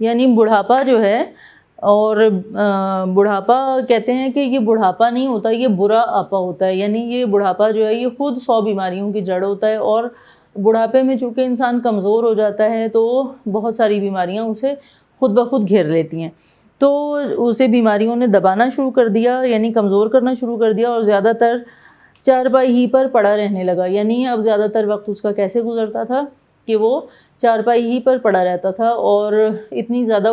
یعنی بڑھاپا جو ہے، اور بڑھاپا کہتے ہیں کہ یہ بڑھاپا نہیں ہوتا، یہ برا آپا ہوتا ہے. یعنی یہ بڑھاپا جو ہے یہ خود 100 بیماریوں کی جڑ ہوتا ہے، اور بڑھاپے میں چونکہ انسان کمزور ہو جاتا ہے تو بہت ساری بیماریاں اسے خود بخود گھیر لیتی ہیں. تو اسے بیماریوں نے دبانا شروع کر دیا، یعنی کمزور کرنا شروع کر دیا، اور زیادہ تر چارپائی ہی پر پڑا رہنے لگا. یعنی اب زیادہ تر وقت اس کا کیسے گزرتا تھا کہ وہ چارپائی ہی پر پڑا رہتا تھا، اور اتنی زیادہ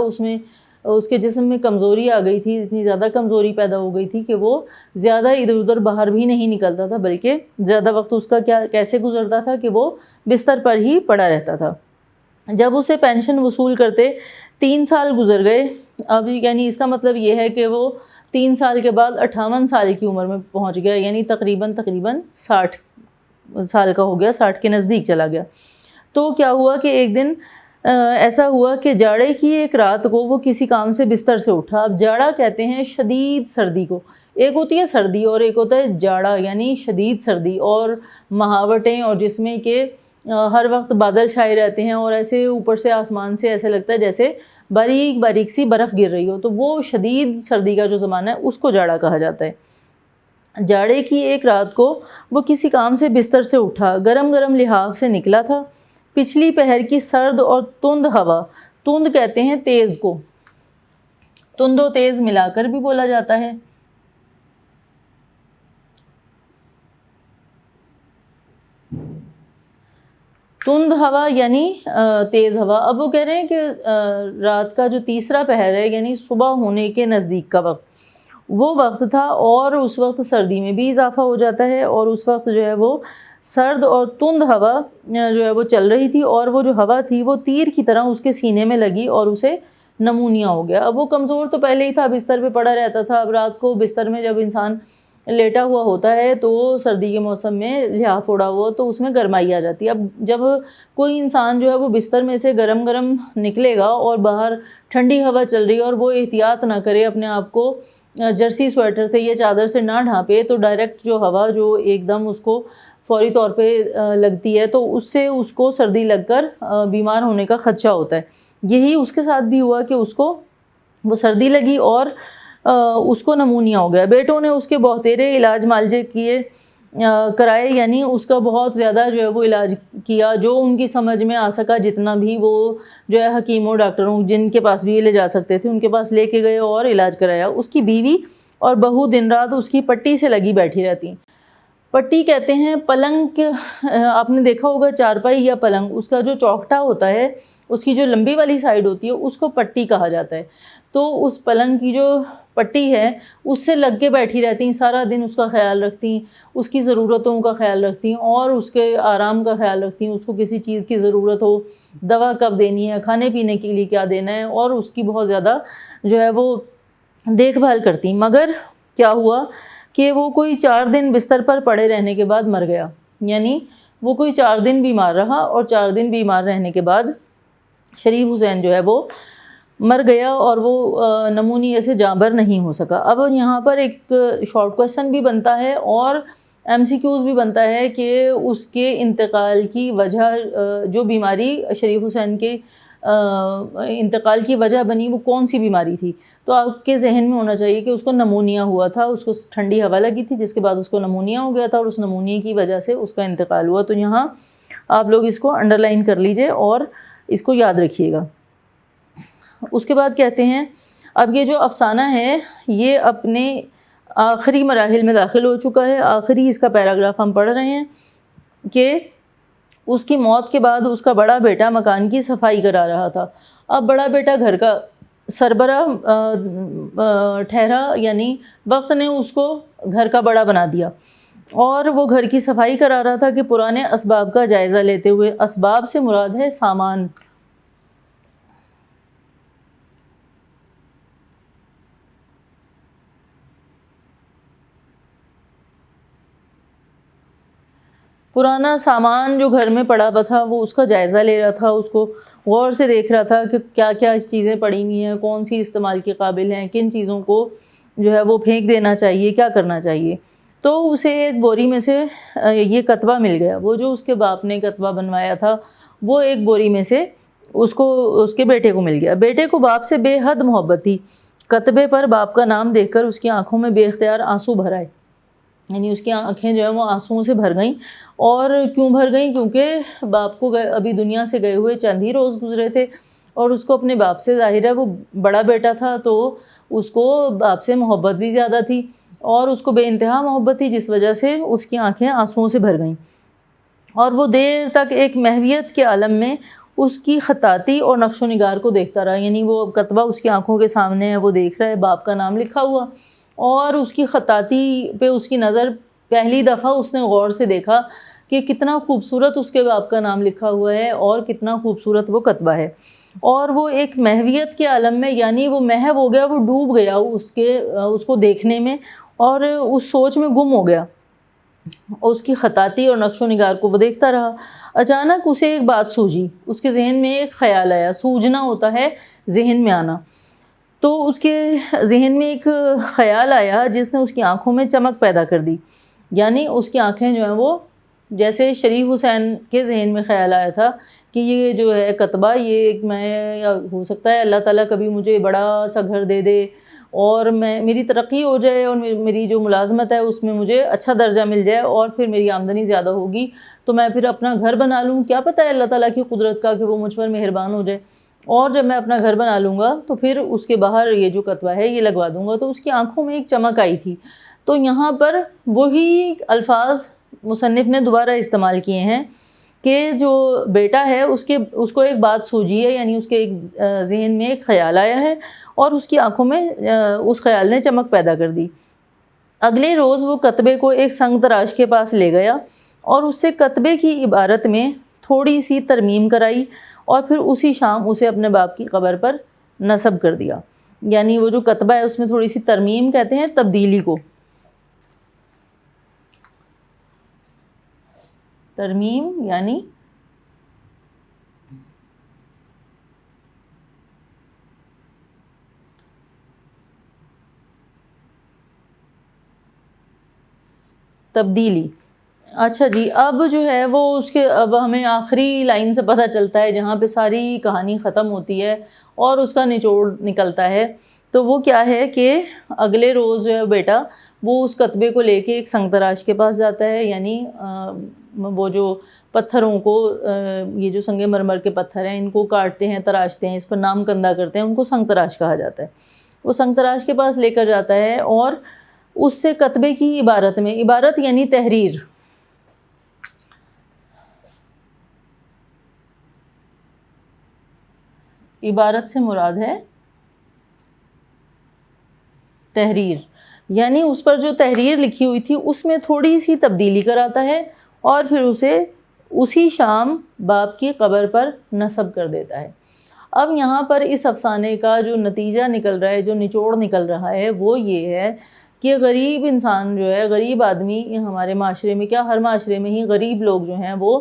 اس کے جسم میں کمزوری آ گئی تھی، اتنی زیادہ کمزوری پیدا ہو گئی تھی کہ وہ زیادہ ادھر ادھر باہر بھی نہیں نکلتا تھا، بلکہ زیادہ وقت اس کا کیسے گزرتا تھا کہ وہ بستر پر ہی پڑا رہتا تھا. جب اسے پینشن وصول کرتے 3 سال گزر گئے. اب یعنی اس کا مطلب یہ ہے کہ وہ 3 سال کے بعد 58 سال کی عمر میں پہنچ گیا، یعنی تقریباً 60 سال کا ہو گیا، 60 کے نزدیک چلا گیا. تو کیا ہوا کہ ایک دن ایسا ہوا کہ جاڑے کی ایک رات کو وہ کسی کام سے بستر سے اٹھا. اب جاڑا کہتے ہیں شدید سردی کو، ایک ہوتی ہے سردی اور ایک ہوتا ہے جاڑا، یعنی شدید سردی، اور مہاوٹیں، اور جس میں کہ ہر وقت بادل چھائے رہتے ہیں، اور ایسے اوپر سے آسمان سے ایسے لگتا ہے جیسے باریک باریک سی برف گر رہی ہو. تو وہ شدید سردی کا جو زمانہ ہے اس کو جاڑا کہا جاتا ہے. جاڑے کی ایک رات کو وہ کسی کام سے بستر سے اٹھا، گرم گرم لحاف سے نکلا تھا. پچھلی پہر کی سرد اور تند ہوا، تند کہتے ہیں تیز کو، تند و تیز ملا کر بھی بولا جاتا ہے. تند ہوا یعنی تیز ہوا. اب وہ کہہ رہے ہیں کہ رات کا جو تیسرا پہر ہے، یعنی صبح ہونے کے نزدیک کا وقت، وہ وقت تھا، اور اس وقت سردی میں بھی اضافہ ہو جاتا ہے، اور اس وقت جو ہے وہ سرد اور تند ہوا جو ہے وہ چل رہی تھی، اور وہ جو ہوا تھی وہ تیر کی طرح اس کے سینے میں لگی اور اسے نمونیا ہو گیا. اب وہ کمزور تو پہلے ہی تھا، بستر پہ پڑا رہتا تھا. اب رات کو بستر میں جب انسان لیٹا ہوا ہوتا ہے تو سردی کے موسم میں لحاف اوڑھا ہوا تو اس میں گرمائی آ جاتی ہے. اب جب کوئی انسان جو ہے وہ بستر میں سے گرم گرم نکلے گا اور باہر ٹھنڈی ہوا چل رہی ہے اور وہ احتیاط نہ کرے، اپنے آپ کو جرسی سویٹر سے یا چادر سے نہ ڈھانپے، تو ڈائریکٹ جو ہوا جو ایک دم اس کو فوری طور پہ لگتی ہے تو اس سے اس کو سردی لگ کر بیمار ہونے کا خدشہ ہوتا ہے. یہی اس کے ساتھ بھی ہوا کہ اس کو وہ سردی لگی اور اس کو نمونیا ہو گیا. بیٹوں نے اس کے بہتیرے علاج معالجے کرائے، یعنی اس کا بہت زیادہ جو ہے وہ علاج کیا، جو ان کی سمجھ میں آ سکا، جتنا بھی وہ جو ہے حکیموں ڈاکٹروں جن کے پاس بھی یہ لے جا سکتے تھے ان کے پاس لے کے گئے اور علاج کرایا. اس کی بیوی اور بہو دن رات اس کی پٹی سے لگی بیٹھی رہتی. پٹی کہتے ہیں پلنگ، آپ نے دیکھا ہوگا چارپائی یا پلنگ، اس کا جو چوکھٹا ہوتا ہے، اس کی جو لمبی والی سائیڈ ہوتی ہے اس کو پٹی کہا جاتا ہے. تو اس پلنگ کی جو پٹی ہے اس سے لگ کے بیٹھی رہتی، سارا دن اس کا خیال رکھتی، اس کی ضرورتوں کا خیال رکھتی اور اس کے آرام کا خیال رکھتی. اس کو کسی چیز کی ضرورت ہو، دوا کب دینی ہے، کھانے پینے کے لیے کیا دینا ہے، اور اس کی بہت زیادہ جو ہے وہ دیکھ بھال کرتی. مگر کیا ہوا کہ وہ کوئی 4 دن بستر پر پڑے رہنے کے بعد مر گیا. یعنی وہ کوئی 4 دن بیمار رہا، اور 4 دن بیمار رہنے کے بعد شریف حسین جو ہے وہ مر گیا، اور وہ نمونیے سے جاں بر نہیں ہو سکا. اب یہاں پر ایک شارٹ کویسچن بھی بنتا ہے اور MCQs بھی بنتا ہے کہ اس کے انتقال کی وجہ، جو بیماری شریف حسین کے انتقال کی وجہ بنی وہ کون سی بیماری تھی. تو آپ کے ذہن میں ہونا چاہیے کہ اس کو نمونیا ہوا تھا، اس کو ٹھنڈی ہوا لگی تھی جس کے بعد اس کو نمونیا ہو گیا تھا، اور اس نمونیا کی وجہ سے اس کا انتقال ہوا. تو یہاں آپ لوگ اس کو انڈر لائن کر لیجئے اور اس کو یاد رکھیے گا. اس کے بعد کہتے ہیں اب یہ جو افسانہ ہے یہ اپنے آخری مراحل میں داخل ہو چکا ہے. آخری اس کا پیراگراف ہم پڑھ رہے ہیں کہ اس کی موت کے بعد اس کا بڑا بیٹا مکان کی صفائی کرا رہا تھا. اب بڑا بیٹا گھر کا سربراہ ٹھہرا، یعنی وقت نے اس کو گھر کا بڑا بنا دیا، اور وہ گھر کی صفائی کرا رہا تھا کہ پرانے اسباب کا جائزہ لیتے ہوئے. اسباب سے مراد ہے سامان. پرانا سامان جو گھر میں پڑا ہوا تھا وہ اس کا جائزہ لے رہا تھا، اس کو غور سے دیکھ رہا تھا کہ کیا کیا چیزیں پڑی ہوئی ہیں، کون سی استعمال کے قابل ہیں، کن چیزوں کو جو ہے وہ پھینک دینا چاہیے، کیا کرنا چاہیے. تو اسے ایک بوری میں سے یہ کتبہ مل گیا. وہ جو اس کے باپ نے کتبہ بنوایا تھا وہ ایک بوری میں سے اس کو اس کے بیٹے کو مل گیا۔ بیٹے کو باپ سے بے حد محبت تھی، کتبے پر باپ کا نام دیکھ کر اس کی آنکھوں میں بے اختیار آنسو بھر آئے، یعنی اس کی آنکھیں جو ہیں وہ آنسوؤں سے بھر گئیں۔ اور کیوں بھر گئیں؟ کیونکہ باپ کو ابھی دنیا سے گئے ہوئے چند ہی روز گزرے تھے، اور اس کو اپنے باپ سے، ظاہر ہے وہ بڑا بیٹا تھا تو اس کو باپ سے محبت بھی زیادہ تھی، اور اس کو بے انتہا محبت تھی، جس وجہ سے اس کی آنکھیں آنسوؤں سے بھر گئیں۔ اور وہ دیر تک ایک محویت کے عالم میں اس کی خطاطی اور نقش و نگار کو دیکھتا رہا، یعنی وہ کتبہ اس کی آنکھوں کے سامنے ہے، وہ دیکھ رہا ہے باپ کا نام لکھا ہوا، اور اس کی خطاطی پہ اس کی نظر پہلی دفعہ اس نے غور سے دیکھا کہ کتنا خوبصورت اس کے باپ کا نام لکھا ہوا ہے اور کتنا خوبصورت وہ کتبہ ہے۔ اور وہ ایک محویت کے عالم میں، یعنی وہ محو ہو گیا، وہ ڈوب گیا اس کو دیکھنے میں، اور اس سوچ میں گم ہو گیا، اس کی خطاطی اور نقش و نگار کو وہ دیکھتا رہا۔ اچانک اسے ایک بات سوجھی، اس کے ذہن میں ایک خیال آیا۔ سوجنا ہوتا ہے ذہن میں آنا، تو اس کے ذہن میں ایک خیال آیا جس نے اس کی آنکھوں میں چمک پیدا کر دی، یعنی اس کی آنکھیں جو ہیں وہ، جیسے شریف حسین کے ذہن میں خیال آیا تھا کہ یہ جو ہے کتبہ، یہ ایک میں، ہو سکتا ہے اللہ تعالیٰ کبھی مجھے بڑا سا گھر دے دے اور میری ترقی ہو جائے، اور میری جو ملازمت ہے اس میں مجھے اچھا درجہ مل جائے، اور پھر میری آمدنی زیادہ ہوگی تو میں پھر اپنا گھر بنا لوں، کیا پتہ ہے اللہ تعالیٰ کی قدرت کا کہ وہ مجھ پر مہربان ہو جائے، اور جب میں اپنا گھر بنا لوں گا تو پھر اس کے باہر یہ جو کتبہ ہے یہ لگوا دوں گا۔ تو اس کی آنکھوں میں ایک چمک آئی تھی۔ تو یہاں پر وہی الفاظ مصنف نے دوبارہ استعمال کیے ہیں کہ جو بیٹا ہے اس کو ایک بات سوجھی ہے، یعنی اس کے ایک ذہن میں ایک خیال آیا ہے، اور اس کی آنکھوں میں اس خیال نے چمک پیدا کر دی۔ اگلے روز وہ کتبے کو ایک سنگ تراش کے پاس لے گیا اور اس سے کتبے کی عبارت میں تھوڑی سی ترمیم کرائی، اور پھر اسی شام اسے اپنے باپ کی قبر پر نصب کر دیا۔ یعنی وہ جو کتبہ ہے اس میں تھوڑی سی ترمیم، کہتے ہیں تبدیلی کو، ترمیم یعنی تبدیلی۔ اچھا جی، اب جو ہے وہ اب ہمیں آخری لائن سے پتہ چلتا ہے جہاں پہ ساری کہانی ختم ہوتی ہے اور اس کا نچوڑ نکلتا ہے، تو وہ کیا ہے کہ اگلے روز جو ہے بیٹا وہ اس کتبے کو لے کے ایک سنگ تراش کے پاس جاتا ہے، یعنی وہ جو پتھروں کو، یہ جو سنگ مرمر کے پتھر ہیں ان کو کاٹتے ہیں، تراشتے ہیں، اس پر نام کندہ کرتے ہیں، ان کو سنگ تراش کہا جاتا ہے۔ وہ سنگ تراش کے پاس لے کر جاتا ہے اور اس سے کتبے کی عبارت میں، عبارت یعنی تحریر، عبارت سے مراد ہے تحریر، یعنی اس پر جو تحریر لکھی ہوئی تھی اس میں تھوڑی سی تبدیلی کراتا ہے، اور پھر اسے اسی شام باپ کی قبر پر نصب کر دیتا ہے۔ اب یہاں پر اس افسانے کا جو نتیجہ نکل رہا ہے، جو نچوڑ نکل رہا ہے، وہ یہ ہے کہ غریب انسان جو ہے، غریب آدمی، ہمارے معاشرے میں کیا، ہر معاشرے میں ہی غریب لوگ جو ہیں وہ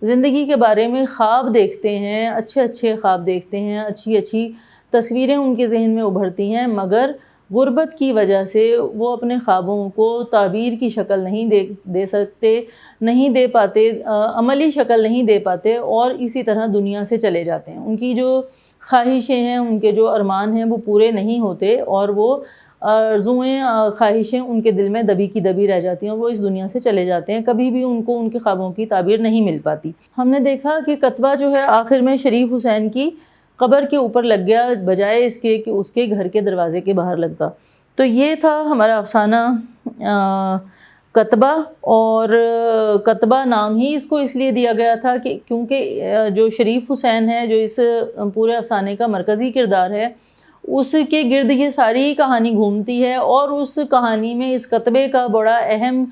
زندگی کے بارے میں خواب دیکھتے ہیں، اچھے اچھے خواب دیکھتے ہیں، اچھی اچھی تصویریں ان کے ذہن میں ابھرتی ہیں، مگر غربت کی وجہ سے وہ اپنے خوابوں کو تعبیر کی شکل نہیں دے سکتے، نہیں دے پاتے، عملی شکل نہیں دے پاتے، اور اسی طرح دنیا سے چلے جاتے ہیں۔ ان کی جو خواہشیں ہیں، ان کے جو ارمان ہیں وہ پورے نہیں ہوتے، اور وہ آرزوئیں، خواہشیں ان کے دل میں دبی کی دبی رہ جاتی ہیں، اور وہ اس دنیا سے چلے جاتے ہیں، کبھی بھی ان کو ان کے خوابوں کی تعبیر نہیں مل پاتی۔ ہم نے دیکھا کہ کتبہ جو ہے آخر میں شریف حسین کی قبر کے اوپر لگ گیا، بجائے اس کے کہ اس کے گھر کے دروازے کے باہر لگتا۔ تو یہ تھا ہمارا افسانہ کتبہ، اور کتبہ نام ہی اس کو اس لیے دیا گیا تھا کہ کیونکہ جو شریف حسین ہے، جو اس پورے افسانے کا مرکزی کردار ہے، اس کے گرد یہ ساری کہانی گھومتی ہے، اور اس کہانی میں اس کتبے کا بڑا اہم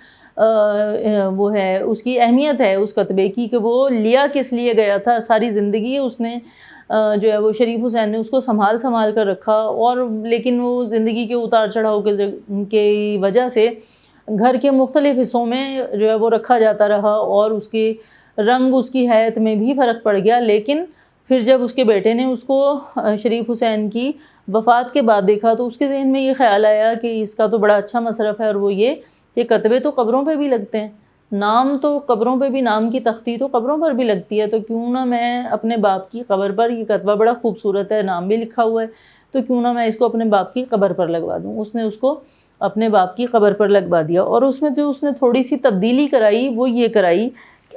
وہ ہے، اس کی اہمیت ہے اس کتبے کی، کہ وہ لیا کس لیے گیا تھا۔ ساری زندگی اس نے جو ہے وہ شریف حسین نے اس کو سنبھال کر رکھا، اور لیکن وہ زندگی کے اتار چڑھاؤ کی وجہ سے گھر کے مختلف حصوں میں جو ہے وہ رکھا جاتا رہا، اور اس کی رنگ، اس کی حیت میں بھی فرق پڑ گیا۔ لیکن پھر جب اس کے بیٹے نے اس کو شریف حسین کی وفات کے بعد دیکھا تو اس کے ذہن میں یہ خیال آیا کہ اس کا تو بڑا اچھا مصرف ہے، اور وہ یہ کہ کتبے تو قبروں پہ بھی لگتے ہیں، نام تو قبروں پہ بھی، نام کی تختی تو قبروں پر بھی لگتی ہے، تو کیوں نہ میں اپنے باپ کی قبر پر، یہ کتبہ بڑا خوبصورت ہے، نام بھی لکھا ہوا ہے، تو کیوں نہ میں اس کو اپنے باپ کی قبر پر لگوا دوں۔ اس نے اس کو اپنے باپ کی قبر پر لگوا دیا، اور اس میں جو اس نے تھوڑی سی تبدیلی کرائی وہ یہ کرائی،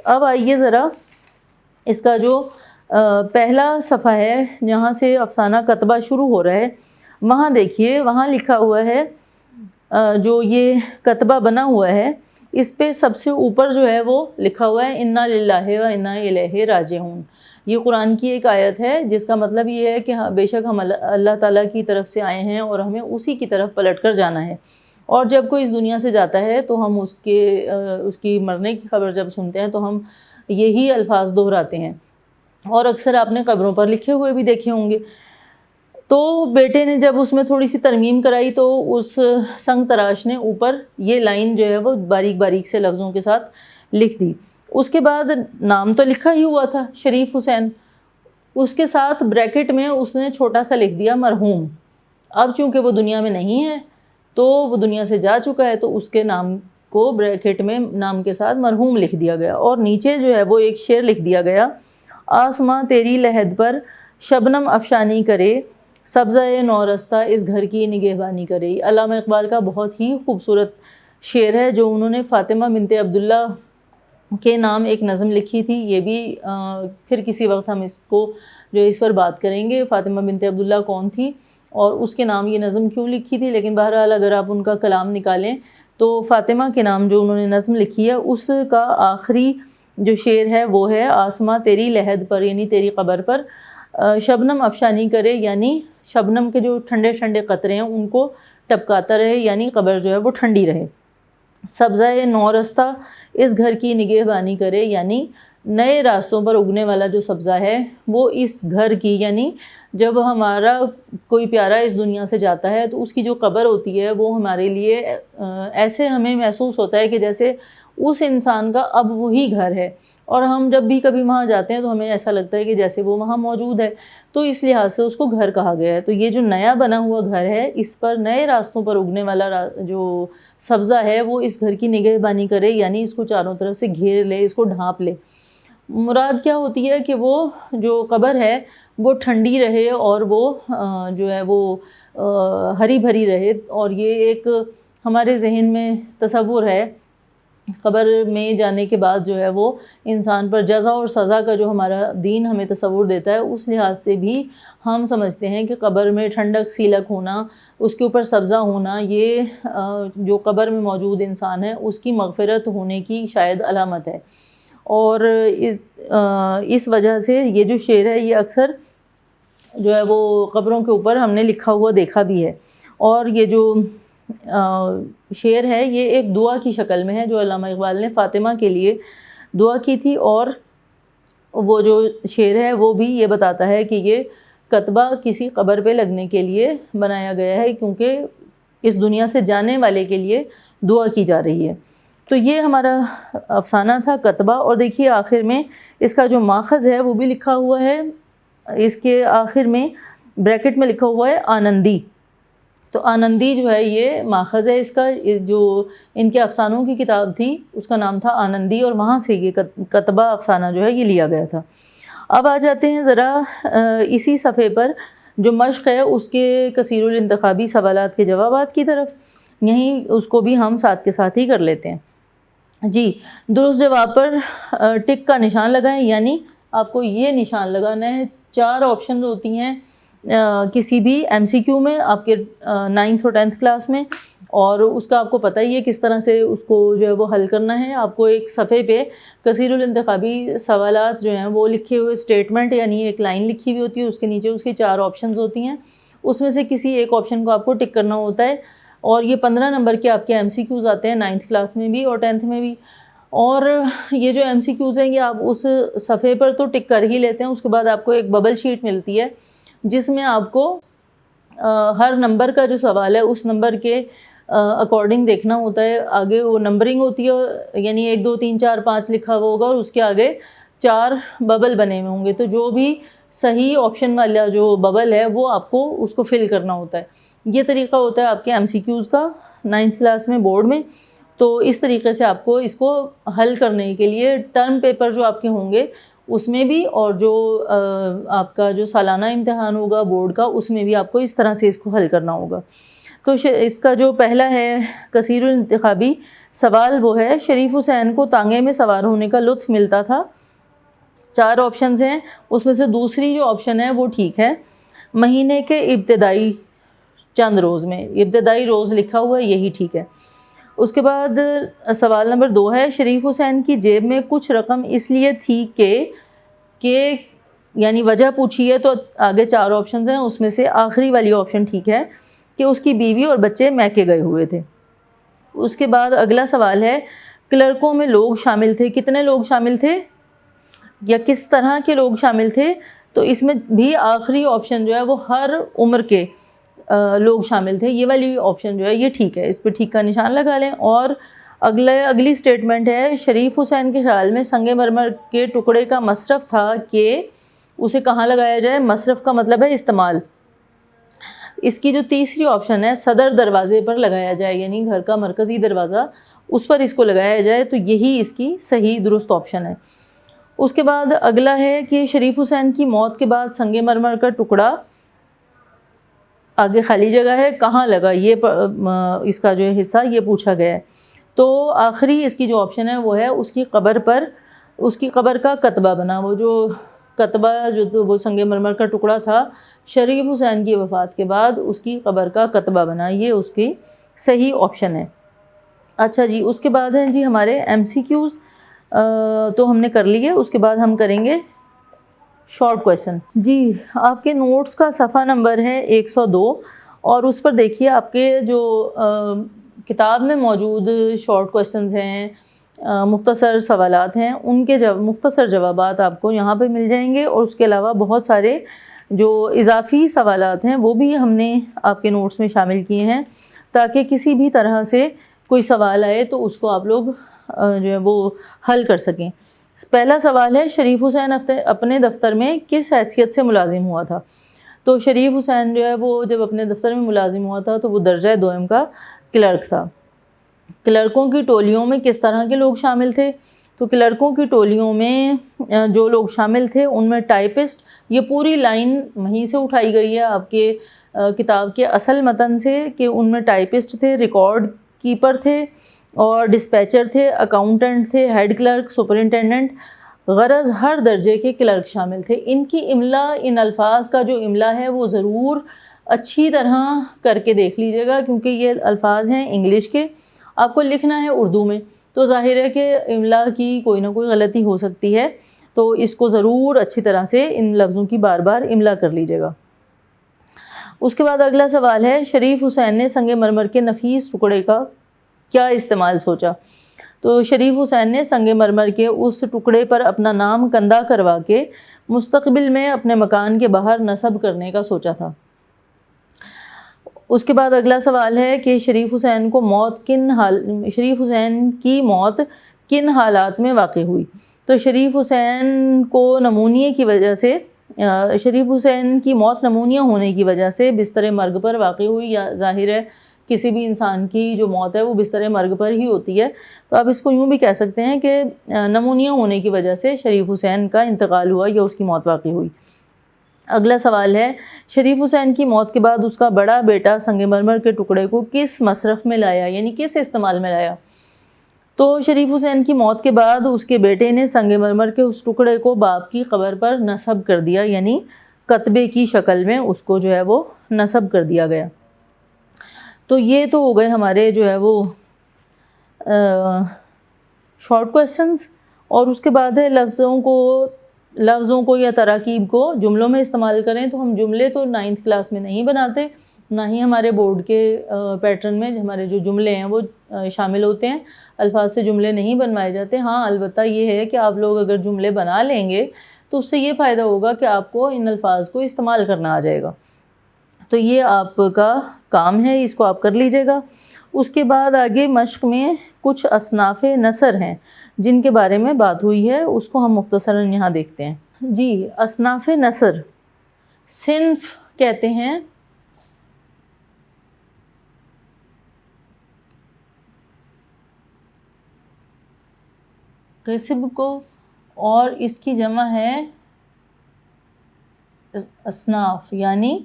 اب آئیے ذرا اس کا جو پہلا صفحہ ہے جہاں سے افسانہ کتبہ شروع ہو رہا ہے، وہاں دیکھیے، وہاں لکھا ہوا ہے، جو یہ کتبہ بنا ہوا ہے اس پہ سب سے اوپر جو ہے وہ لکھا ہوا ہے انا للہ و انا الیہ راجعون۔ یہ قرآن کی ایک آیت ہے جس کا مطلب یہ ہے کہ بے شک ہم اللہ تعالیٰ کی طرف سے آئے ہیں اور ہمیں اسی کی طرف پلٹ کر جانا ہے، اور جب کوئی اس دنیا سے جاتا ہے تو ہم اس کی مرنے کی خبر جب سنتے ہیں تو ہم یہی الفاظ دہراتے ہیں، اور اکثر آپ نے قبروں پر لکھے ہوئے بھی دیکھے ہوں گے۔ تو بیٹے نے جب اس میں تھوڑی سی ترمیم کرائی تو اس سنگ تراش نے اوپر یہ لائن جو ہے وہ باریک باریک سے لفظوں کے ساتھ لکھ دی۔ اس کے بعد نام تو لکھا ہی ہوا تھا شریف حسین، اس کے ساتھ بریکٹ میں اس نے چھوٹا سا لکھ دیا مرحوم۔ اب چونکہ وہ دنیا میں نہیں ہے تو وہ دنیا سے جا چکا ہے، تو اس کے نام کو بریکٹ میں نام کے ساتھ مرحوم لکھ دیا گیا، اور نیچے جو ہے وہ ایک شعر لکھ دیا گیا، آسماں تیری لحد پر شبنم افشانی کرے، سبزہ نورستہ اس گھر کی نگہبانی کرے۔ علامہ اقبال کا بہت ہی خوبصورت شعر ہے جو انہوں نے فاطمہ بنت عبداللہ کے نام ایک نظم لکھی تھی، یہ بھی پھر کسی وقت ہم اس پر بات کریں گے، فاطمہ بنت عبداللہ کون تھی اور اس کے نام یہ نظم کیوں لکھی تھی، لیکن بہرحال اگر آپ ان کا کلام نکالیں تو فاطمہ کے نام جو انہوں نے نظم لکھی ہے اس کا آخری جو شعر ہے وہ ہے آسماں تیری لحد پر، یعنی تیری قبر پر شبنم افشانی کرے، یعنی شبنم کے جو ٹھنڈے ٹھنڈے قطرے ہیں ان کو ٹپکاتا رہے، یعنی قبر جو ہے وہ ٹھنڈی رہے۔ سبزہ نورستہ اس گھر کی نگہبانی کرے، یعنی نئے راستوں پر اگنے والا جو سبزہ ہے وہ اس گھر کی، یعنی جب ہمارا کوئی پیارا اس دنیا سے جاتا ہے تو اس کی جو قبر ہوتی ہے وہ ہمارے لیے ایسے ہمیں محسوس ہوتا ہے کہ جیسے اس انسان کا اب وہی گھر ہے، اور ہم جب بھی کبھی وہاں جاتے ہیں تو ہمیں ایسا لگتا ہے کہ جیسے وہ وہاں موجود ہے، تو اس لحاظ سے اس کو گھر کہا گیا ہے۔ تو یہ جو نیا بنا ہوا گھر ہے اس پر نئے راستوں پر اگنے والا جو سبزہ ہے وہ اس گھر کی نگہبانی کرے، یعنی اس کو چاروں طرف سے گھیر لے، اس کو ڈھانپ لے۔ مراد کیا ہوتی ہے کہ وہ جو قبر ہے وہ ٹھنڈی رہے اور وہ جو ہے وہ ہری بھری رہے، اور یہ ایک ہمارے ذہن میں تصور ہے قبر میں جانے کے بعد جو ہے وہ انسان پر جزا اور سزا کا جو ہمارا دین ہمیں تصور دیتا ہے، اس لحاظ سے بھی ہم سمجھتے ہیں کہ قبر میں ٹھنڈک سیلک ہونا، اس کے اوپر سبزہ ہونا، یہ جو قبر میں موجود انسان ہے اس کی مغفرت ہونے کی شاید علامت ہے، اور اس وجہ سے یہ جو شعر ہے یہ اکثر جو ہے وہ قبروں کے اوپر ہم نے لکھا ہوا دیکھا بھی ہے۔ اور یہ جو شعر ہے یہ ایک دعا کی شکل میں ہے جو علامہ اقبال نے فاطمہ کے لیے دعا کی تھی، اور وہ جو شعر ہے وہ بھی یہ بتاتا ہے کہ یہ کتبہ کسی قبر پہ لگنے کے لیے بنایا گیا ہے، کیونکہ اس دنیا سے جانے والے کے لیے دعا کی جا رہی ہے۔ تو یہ ہمارا افسانہ تھا کتبہ، اور دیکھیے آخر میں اس کا جو ماخذ ہے وہ بھی لکھا ہوا ہے، اس کے آخر میں بریکٹ میں لکھا ہوا ہے آنندی۔ تو آنندی جو ہے یہ ماخذ ہے اس کا، جو ان کے افسانوں کی کتاب تھی اس کا نام تھا آنندی، اور وہاں سے یہ کتبہ افسانہ جو ہے یہ لیا گیا تھا۔ اب آ جاتے ہیں ذرا اسی صفحے پر جو مشق ہے اس کے کثیر الانتخابی سوالات کے جوابات کی طرف، یہیں اس کو بھی ہم ساتھ کے ساتھ ہی کر لیتے ہیں۔ جی، درست جواب پر ٹک کا نشان لگائیں، یعنی آپ کو یہ نشان لگانا ہے، 4 آپشنز ہوتی ہیں کسی بھی ایم سی کیو میں آپ کے 9th اور 10th کلاس میں، اور اس کا آپ کو پتہ ہی ہے کس طرح سے اس کو جو ہے وہ حل کرنا ہے۔ آپ کو ایک صفحے پہ کثیر الانتخابی سوالات جو ہیں وہ لکھے ہوئے اسٹیٹمنٹ، یعنی ایک لائن لکھی ہوئی ہوتی ہے، اس کے نیچے اس کی 4 آپشنز ہوتی ہیں، اس میں سے کسی ایک آپشن کو آپ کو ٹک کرنا ہوتا ہے، اور یہ 15 نمبر کے آپ کے ایم سی کیوز آتے ہیں 9th کلاس میں بھی اور 10th میں بھی۔ اور یہ جو ایم سی کیوز ہیں یہ آپ اس صفحے پر تو ٹک کر ہی لیتے ہیں، اس کے بعد آپ کو ایک ببل شیٹ ملتی ہے جس میں آپ کو ہر نمبر کا جو سوال ہے اس نمبر کے اکارڈنگ دیکھنا ہوتا ہے، آگے وہ نمبرنگ ہوتی ہے، یعنی 1 2 3 4 5 لکھا ہوا ہوگا اور اس کے آگے 4 ببل بنے ہوئے ہوں گے، تو جو بھی صحیح آپشن والا جو ببل ہے وہ آپ کو اس کو فل کرنا ہوتا ہے۔ یہ طریقہ ہوتا ہے آپ کے ایم سی کیوز کا 9th کلاس میں بورڈ میں۔ تو اس طریقے سے آپ کو اس کو حل کرنے کے لیے ٹرم پیپر جو آپ کے ہوں گے اس میں بھی، اور جو آپ کا جو سالانہ امتحان ہوگا بورڈ کا، اس میں بھی آپ کو اس طرح سے اس کو حل کرنا ہوگا۔ تو اس کا جو پہلا ہے کثیر الانتخابی سوال، وہ ہے شریف حسین کو تانگے میں سوار ہونے کا لطف ملتا تھا۔ 4 آپشنز ہیں، اس میں سے دوسری جو آپشن ہے وہ ٹھیک ہے۔ مہینے کے ابتدائی چند روز میں، ابتدائی روز لکھا ہوا ہے، یہی ٹھیک ہے۔ اس کے بعد سوال نمبر 2 ہے شریف حسین کی جیب میں کچھ رقم اس لیے تھی کہ یعنی وجہ پوچھی ہے، تو آگے 4 آپشنز ہیں، اس میں سے آخری والی آپشن ٹھیک ہے کہ اس کی بیوی اور بچے میکے گئے ہوئے تھے۔ اس کے بعد اگلا سوال ہے کلرکوں میں لوگ شامل تھے، کتنے لوگ شامل تھے یا کس طرح کے لوگ شامل تھے؟ تو اس میں بھی آخری آپشن جو ہے وہ ہر عمر کے لوگ شامل تھے، یہ والی آپشن جو ہے یہ ٹھیک ہے، اس پہ ٹھیک کا نشان لگا لیں۔ اور اگلی سٹیٹمنٹ ہے شریف حسین کے خیال میں سنگ مرمر کے ٹکڑے کا مصرف تھا کہ اسے کہاں لگایا جائے؟ مصرف کا مطلب ہے استعمال۔ اس کی جو تیسری آپشن ہے صدر دروازے پر لگایا جائے، یعنی گھر کا مرکزی دروازہ، اس پر اس کو لگایا جائے، تو یہی اس کی صحیح درست آپشن ہے۔ اس کے بعد اگلا ہے کہ شریف حسین کی موت کے بعد سنگ مرمر کا ٹکڑا، آگے خالی جگہ ہے، کہاں لگا؟ یہ اس کا جو حصہ یہ پوچھا گیا ہے۔ تو آخری اس کی جو آپشن ہے وہ ہے اس کی قبر پر، اس کی قبر کا کتبہ بنا، وہ جو کتبہ جو وہ سنگ مرمر کا ٹکڑا تھا شریف حسین کی وفات کے بعد اس کی قبر کا کتبہ بنا، یہ اس کی صحیح آپشن ہے۔ اچھا جی، اس کے بعد ہیں جی ہمارے ایم سی کیوز، تو ہم نے کر لیے، اس کے بعد ہم کریں گے شارٹ کویسچن۔ جی، آپ کے نوٹس کا صفحہ نمبر ہے 102، اور اس پر دیکھیے آپ کے جو کتاب میں موجود شارٹ کویسچنز ہیں، مختصر سوالات ہیں، ان کے مختصر جوابات آپ کو یہاں پہ مل جائیں گے، اور اس کے علاوہ بہت سارے جو اضافی سوالات ہیں وہ بھی ہم نے آپ کے نوٹس میں شامل کیے ہیں، تاکہ کسی بھی طرح سے کوئی سوال آئے تو اس کو آپ لوگ جو ہے وہ حل کر سکیں۔ پہلا سوال ہے شریف حسین اپنے دفتر میں کس حیثیت سے ملازم ہوا تھا؟ تو شریف حسین جو ہے وہ جب اپنے دفتر میں ملازم ہوا تھا تو وہ درجہ دوئم کا کلرک تھا۔ کلرکوں کی ٹولیوں میں کس طرح کے لوگ شامل تھے؟ تو کلرکوں کی ٹولیوں میں جو لوگ شامل تھے ان میں ٹائپسٹ، یہ پوری لائن وہیں سے اٹھائی گئی ہے آپ کے کتاب کے اصل متن سے، کہ ان میں ٹائپسٹ تھے، ریکارڈ کیپر تھے، اور ڈسپیچر تھے، اکاؤنٹنٹ تھے، ہیڈ کلرک، سپرنٹینڈنٹ، غرض ہر درجے کے کلرک شامل تھے۔ ان کی املا، ان الفاظ کا جو املا ہے وہ ضرور اچھی طرح کر کے دیکھ لیجیے گا، کیونکہ یہ الفاظ ہیں انگلش کے، آپ کو لکھنا ہے اردو میں، تو ظاہر ہے کہ املا کی کوئی نہ کوئی غلطی ہو سکتی ہے، تو اس کو ضرور اچھی طرح سے ان لفظوں کی بار بار املا کر لیجیے گا۔ اس کے بعد اگلا سوال ہے شریف حسین نے سنگ مرمر کے نفیس ٹکڑے کا کیا استعمال سوچا؟ تو شریف حسین نے سنگ مرمر کے اس ٹکڑے پر اپنا نام کندہ کروا کے مستقبل میں اپنے مکان کے باہر نصب کرنے کا سوچا تھا۔ اس کے بعد اگلا سوال ہے کہ شریف حسین کی موت کن حالات میں واقع ہوئی؟ تو شریف حسین کی موت نمونیا ہونے کی وجہ سے بستر مرگ پر واقع ہوئی، یا ظاہر ہے کسی بھی انسان کی جو موت ہے وہ بستر مرگ پر ہی ہوتی ہے، تو آپ اس کو یوں بھی کہہ سکتے ہیں کہ نمونیا ہونے کی وجہ سے شریف حسین کا انتقال ہوا یا اس کی موت واقع ہوئی۔ اگلا سوال ہے شریف حسین کی موت کے بعد اس کا بڑا بیٹا سنگ مرمر کے ٹکڑے کو کس مصرف میں لایا، یعنی کس استعمال میں لایا؟ تو شریف حسین کی موت کے بعد اس کے بیٹے نے سنگ مرمر کے اس ٹکڑے کو باپ کی قبر پر نصب کر دیا، یعنی کتبے کی شکل میں اس کو جو ہے وہ نصب کر دیا گیا۔ تو یہ تو ہو گئے ہمارے جو ہے وہ شارٹ کویسچنز، اور اس کے بعد ہے لفظوں کو یا تراکیب کو جملوں میں استعمال کریں۔ تو ہم جملے تو 9th کلاس میں نہیں بناتے، نہ ہی ہمارے بورڈ کے پیٹرن میں ہمارے جو جملے ہیں وہ شامل ہوتے ہیں، الفاظ سے جملے نہیں بنوائے جاتے۔ ہاں البتہ یہ ہے کہ آپ لوگ اگر جملے بنا لیں گے تو اس سے یہ فائدہ ہوگا کہ آپ کو ان الفاظ کو استعمال کرنا آ جائے گا، تو یہ آپ کا کام ہے، اس کو آپ کر لیجیے گا۔ اس کے بعد آگے مشق میں کچھ اصناف نثر ہیں جن کے بارے میں بات ہوئی ہے، اس کو ہم مختصراً یہاں دیکھتے ہیں۔ جی، اصناف نثر، صنف کہتے ہیں قسم کو، اور اس کی جمع ہے اصناف یعنی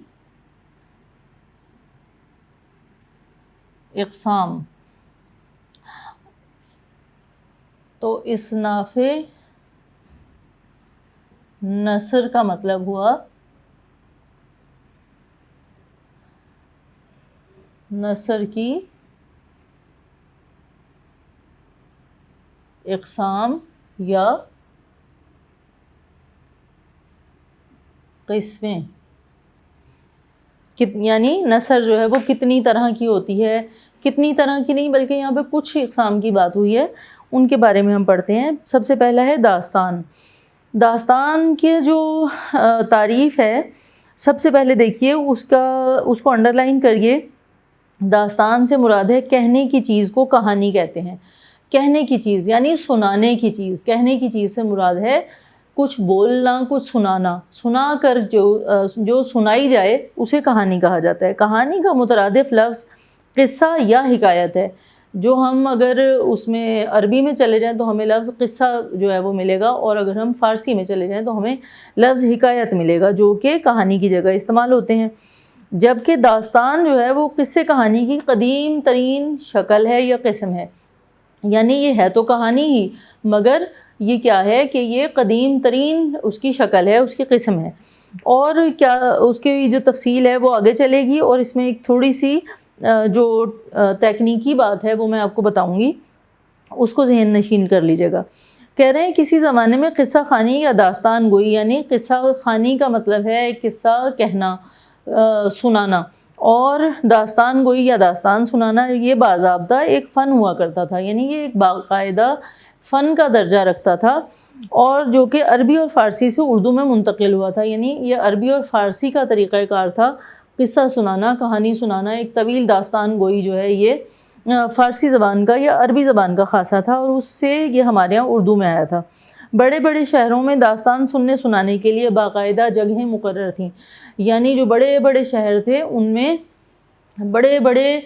اقسام. تو اصناف نثر کا مطلب ہوا نثر کی اقسام یا قسمیں. یعنی نثر جو ہے وہ کتنی طرح کی ہوتی ہے، کتنی طرح کی نہیں بلکہ یہاں پہ کچھ اقسام کی بات ہوئی ہے، ان کے بارے میں ہم پڑھتے ہیں. سب سے پہلا ہے داستان. داستان کے جو تعریف ہے، سب سے پہلے دیکھیے اس کو انڈر لائن کریے. داستان سے مراد ہے کہنے کی چیز کو کہانی کہتے ہیں. کہنے کی چیز یعنی سنانے کی چیز. کہنے کی چیز سے مراد ہے کچھ بولنا، کچھ سنانا. سنا کر جو سنائی جائے اسے کہانی کہا جاتا ہے. کہانی کا مترادف لفظ قصہ یا حکایت ہے. جو ہم اگر اس میں عربی میں چلے جائیں تو ہمیں لفظ قصہ جو ہے وہ ملے گا، اور اگر ہم فارسی میں چلے جائیں تو ہمیں لفظ حکایت ملے گا، جو کہ کہانی کی جگہ استعمال ہوتے ہیں. جبکہ داستان جو ہے وہ قصے کہانی کی قدیم ترین شکل ہے یا قسم ہے. یعنی یہ ہے تو کہانی ہی، مگر یہ کیا ہے کہ یہ قدیم ترین اس کی شکل ہے، اس کی قسم ہے. اور کیا اس کی جو تفصیل ہے وہ آگے چلے گی، اور اس میں ایک تھوڑی سی جو تکنیکی بات ہے وہ میں آپ کو بتاؤں گی، اس کو ذہن نشین کر لیجیے گا. کہہ رہے ہیں کسی زمانے میں قصہ خوانی یا داستان گوئی، یعنی قصہ خوانی کا مطلب ہے قصہ کہنا، سنانا، اور داستان گوئی یا داستان سنانا یہ باضابطہ ایک فن ہوا کرتا تھا. یعنی یہ ایک باقاعدہ فن کا درجہ رکھتا تھا، اور جو کہ عربی اور فارسی سے اردو میں منتقل ہوا تھا. یعنی یہ عربی اور فارسی کا طریقہ کار تھا قصہ سنانا، کہانی سنانا. ایک طویل داستان گوئی جو ہے یہ فارسی زبان کا یا عربی زبان کا خاصہ تھا، اور اس سے یہ ہمارے یہاں اردو میں آیا تھا. بڑے بڑے شہروں میں داستان سننے سنانے کے لیے باقاعدہ جگہیں مقرر تھیں. یعنی جو بڑے بڑے شہر تھے ان میں بڑے بڑے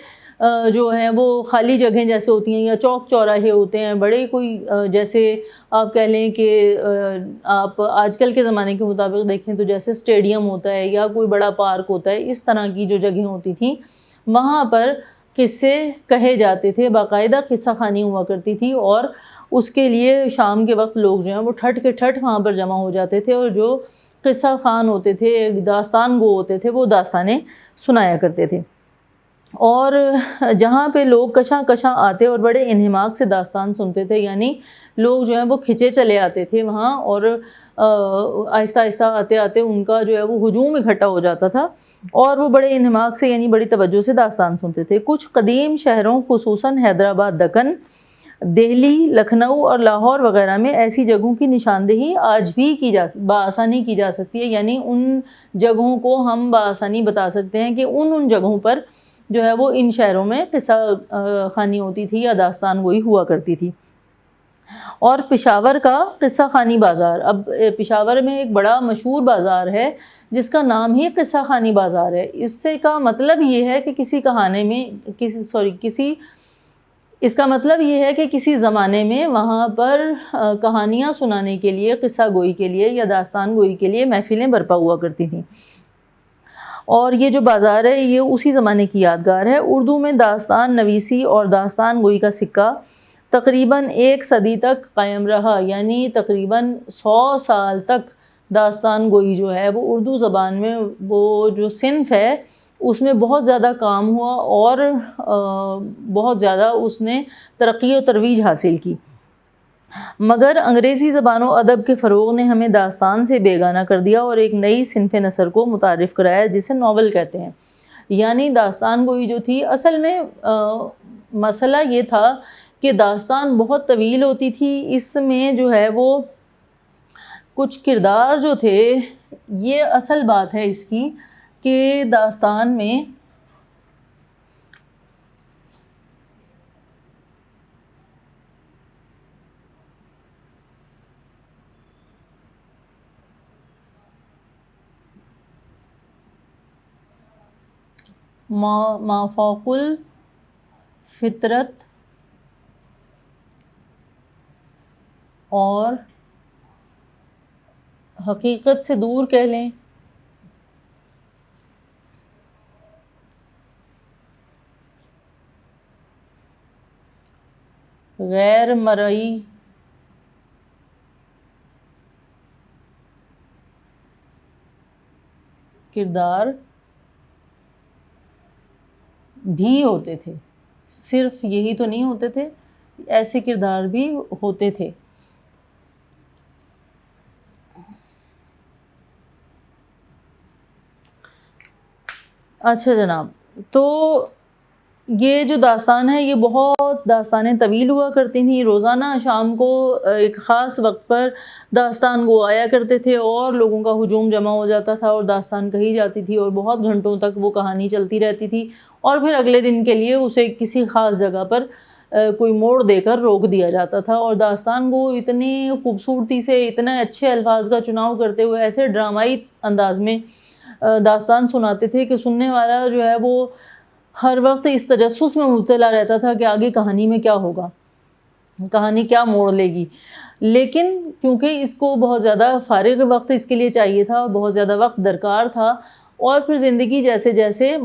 جو ہیں وہ خالی جگہیں جیسے ہوتی ہیں، یا چوک چوراہے ہوتے ہیں بڑے، کوئی جیسے آپ کہہ لیں کہ آپ آج کل کے زمانے کے مطابق دیکھیں تو جیسے اسٹیڈیم ہوتا ہے یا کوئی بڑا پارک ہوتا ہے، اس طرح کی جو جگہیں ہوتی تھیں وہاں پر قصے کہے جاتے تھے. باقاعدہ قصہ خوانی ہوا کرتی تھی، اور اس کے لیے شام کے وقت لوگ جو ہیں وہ ٹھٹ کے ٹھٹ وہاں پر جمع ہو جاتے تھے، اور جو قصہ خوان ہوتے تھے، داستان گو ہوتے تھے، وہ داستانیں سنایا کرتے تھے. اور جہاں پہ لوگ کشاں کشاں آتے اور بڑے انہماک سے داستان سنتے تھے، یعنی لوگ جو ہیں وہ کھچے چلے آتے تھے وہاں، اور آہستہ آہستہ آتے آتے ان کا جو ہے وہ ہجوم اکٹھا ہو جاتا تھا، اور وہ بڑے انہماک سے یعنی بڑی توجہ سے داستان سنتے تھے. کچھ قدیم شہروں خصوصاً حیدرآباد، دکن، دہلی، لکھنؤ اور لاہور وغیرہ میں ایسی جگہوں کی نشاندہی آج بھی بآسانی کی جا سکتی ہے. یعنی ان جگہوں کو ہم بآسانی بتا سکتے ہیں کہ ان جگہوں پر جو ہے وہ ان شہروں میں قصہ خوانی ہوتی تھی یا داستان گوئی ہوا کرتی تھی. اور پشاور کا قصہ خوانی بازار. اب پشاور میں ایک بڑا مشہور بازار ہے جس کا نام ہی قصہ خوانی بازار ہے. اس سے کا مطلب یہ ہے کہ اس کا مطلب یہ ہے کہ کسی زمانے میں وہاں پر کہانیاں سنانے کے لیے، قصہ گوئی کے لیے یا داستان گوئی کے لیے محفلیں برپا ہوا کرتی تھیں. اور یہ جو بازار ہے یہ اسی زمانے کی یادگار ہے. اردو میں داستان نویسی اور داستان گوئی کا سکہ تقریباً 1 صدی تک قائم رہا. یعنی تقریباً 100 سال تک داستان گوئی جو ہے وہ اردو زبان میں وہ جو صنف ہے اس میں بہت زیادہ کام ہوا، اور بہت زیادہ اس نے ترقی و ترویج حاصل کی. مگر انگریزی زبان و ادب کے فروغ نے ہمیں داستان سے بیگانہ کر دیا اور ایک نئی صنف نثر کو متعارف کرایا جسے ناول کہتے ہیں. یعنی داستان گوئی جو تھی، اصل میں مسئلہ یہ تھا کہ داستان بہت طویل ہوتی تھی. اس میں جو ہے وہ کچھ کردار جو تھے، یہ اصل بات ہے اس کی کہ داستان میں مافوق الفطرت اور حقیقت سے دور کہہ لیں، غیر مرئی کردار بھی ہوتے تھے. صرف یہی تو نہیں ہوتے تھے، ایسے کردار بھی ہوتے تھے. اچھا جناب، تو یہ جو داستان ہے یہ بہت داستانیں طویل ہوا کرتی تھیں. روزانہ شام کو ایک خاص وقت پر داستان گو آیا کرتے تھے اور لوگوں کا ہجوم جمع ہو جاتا تھا اور داستان کہی جاتی تھی اور بہت گھنٹوں تک وہ کہانی چلتی رہتی تھی، اور پھر اگلے دن کے لیے اسے کسی خاص جگہ پر کوئی موڑ دے کر روک دیا جاتا تھا. اور داستان کو اتنی خوبصورتی سے، اتنے اچھے الفاظ کا چناؤ کرتے ہوئے ایسے ڈرامائی انداز میں داستان سناتے تھے کہ سننے والا جو ہے وہ ہر وقت اس تجسس میں مبتلا رہتا تھا کہ آگے کہانی میں کیا ہوگا، کہانی کیا موڑ لے گی. لیکن کیونکہ اس کو بہت زیادہ فارغ وقت اس کے لیے چاہیے تھا، بہت زیادہ وقت درکار تھا، اور پھر زندگی جیسے جیسے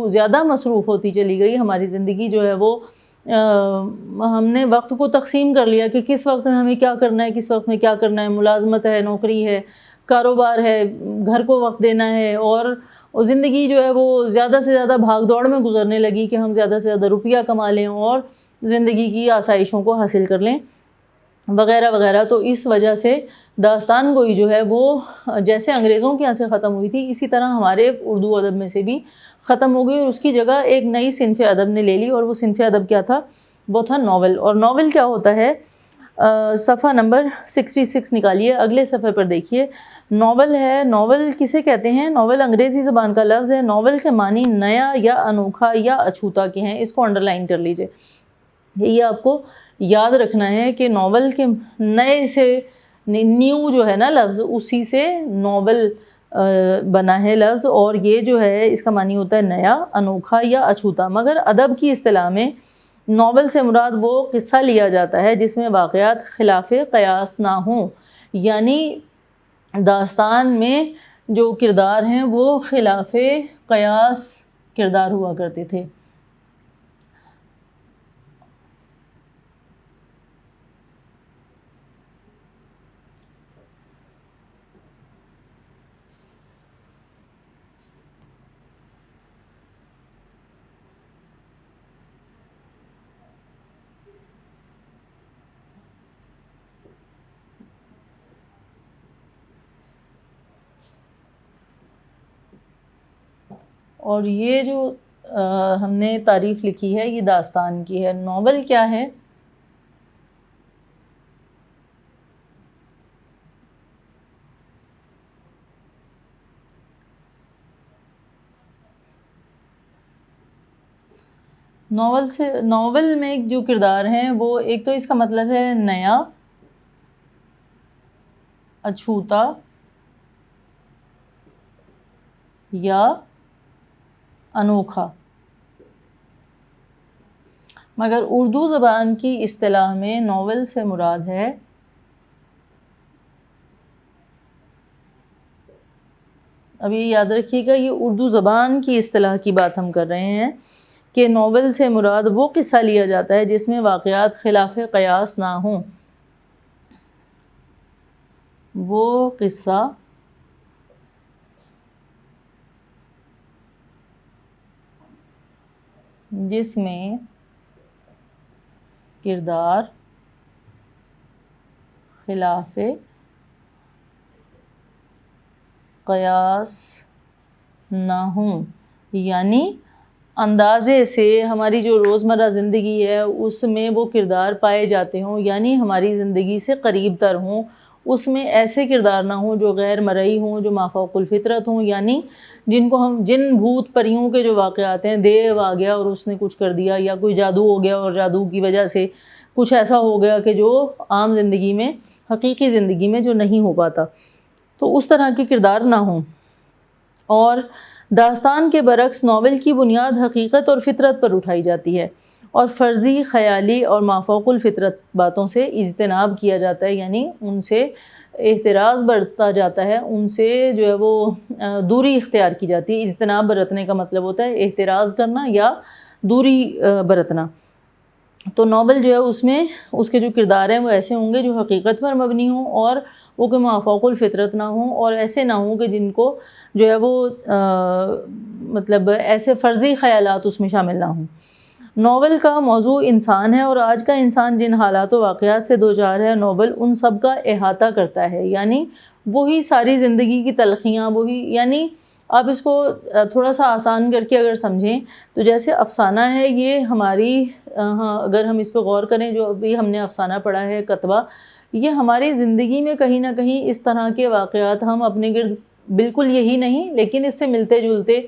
زیادہ مصروف ہوتی چلی گئی، ہماری زندگی جو ہے وہ ہم نے وقت کو تقسیم کر لیا کہ کس وقت میں ہمیں کیا کرنا ہے، کس وقت میں کیا کرنا ہے. ملازمت ہے، نوکری ہے، کاروبار ہے، گھر کو وقت دینا ہے، اور زندگی جو ہے وہ زیادہ سے زیادہ بھاگ دوڑ میں گزرنے لگی کہ ہم زیادہ سے زیادہ روپیہ کما لیں اور زندگی کی آسائشوں کو حاصل کر لیں وغیرہ وغیرہ. تو اس وجہ سے داستان گوئی جو ہے وہ جیسے انگریزوں کے یہاں سے ختم ہوئی تھی، اسی طرح ہمارے اردو ادب میں سے بھی ختم ہو گئی، اور اس کی جگہ ایک نئی صنف ادب نے لے لی. اور وہ صنف ادب کیا تھا؟ وہ تھا ناول. اور ناول کیا ہوتا ہے؟ صفحہ نمبر 66 نکالیے، اگلے صفحے پر دیکھیے. ناول ہے، ناول کسے کہتے ہیں؟ ناول انگریزی زبان کا لفظ ہے. ناول کے معنی نیا یا انوکھا یا اچھوتا کے ہیں. اس کو انڈر لائن کر لیجئے. یہ آپ کو یاد رکھنا ہے کہ ناول کے نئے سے نیو جو ہے نا لفظ، اسی سے ناول بنا ہے لفظ، اور یہ جو ہے اس کا معنی ہوتا ہے نیا، انوکھا یا اچھوتا. مگر ادب کی اصطلاح میں ناول سے مراد وہ قصہ لیا جاتا ہے جس میں واقعات خلاف قیاس نہ ہوں، یعنی داستان میں جو کردار ہیں وہ خلاف قیاس کردار ہوا کرتے تھے. اور یہ جو ہم نے تعریف لکھی ہے یہ داستان کی ہے. ناول کیا ہے؟ ناول میں جو کردار ہیں وہ ایک تو اس کا مطلب ہے نیا، اچھوتا یا انوکھا. مگر اردو زبان کی اصطلاح میں ناول سے مراد ہے اب یہ یاد رکھیے گا، یہ اردو زبان کی اصطلاح کی بات ہم کر رہے ہیں کہ ناول سے مراد وہ قصہ لیا جاتا ہے جس میں واقعات خلاف قیاس نہ ہوں. وہ قصہ جس میں کردار خلاف قیاس نہ ہوں، یعنی اندازے سے ہماری جو روزمرہ زندگی ہے اس میں وہ کردار پائے جاتے ہوں، یعنی ہماری زندگی سے قریب تر ہوں. اس میں ایسے کردار نہ ہوں جو غیر مرئی ہوں، جو مافوق الفطرت ہوں، یعنی جن بھوت پریوں کے جو واقعات ہیں، دیو آ گیا اور اس نے کچھ کر دیا، یا کوئی جادو ہو گیا اور جادو کی وجہ سے کچھ ایسا ہو گیا کہ جو عام زندگی میں، حقیقی زندگی میں جو نہیں ہو پاتا، تو اس طرح کے کردار نہ ہوں. اور داستان کے برعکس ناول کی بنیاد حقیقت اور فطرت پر اٹھائی جاتی ہے، اور فرضی، خیالی اور مافوق الفطرت باتوں سے اجتناب کیا جاتا ہے، یعنی ان سے احتراز برتا جاتا ہے، ان سے جو ہے وہ دوری اختیار کی جاتی ہے۔ اجتناب برتنے کا مطلب ہوتا ہے احتراز کرنا یا دوری برتنا۔ تو ناول جو ہے اس میں اس کے جو کردار ہیں وہ ایسے ہوں گے جو حقیقت پر مبنی ہوں، اور وہ کہ مافوق الفطرت نہ ہوں، اور ایسے نہ ہوں کہ جن کو جو ہے وہ مطلب ایسے فرضی خیالات اس میں شامل نہ ہوں۔ ناول کا موضوع انسان ہے، اور آج کا انسان جن حالات و واقعات سے دوچار ہے، ناول ان سب کا احاطہ کرتا ہے، یعنی وہی ساری زندگی کی تلخیاں، وہی، یعنی آپ اس کو تھوڑا سا آسان کر کے اگر سمجھیں تو جیسے افسانہ ہے، یہ ہماری اگر ہم اس پہ غور کریں، جو ابھی ہم نے افسانہ پڑھا ہے کتبہ، یہ ہماری زندگی میں کہیں نہ کہیں اس طرح کے واقعات ہم اپنے گرد، بالکل یہی نہیں لیکن اس سے ملتے جلتے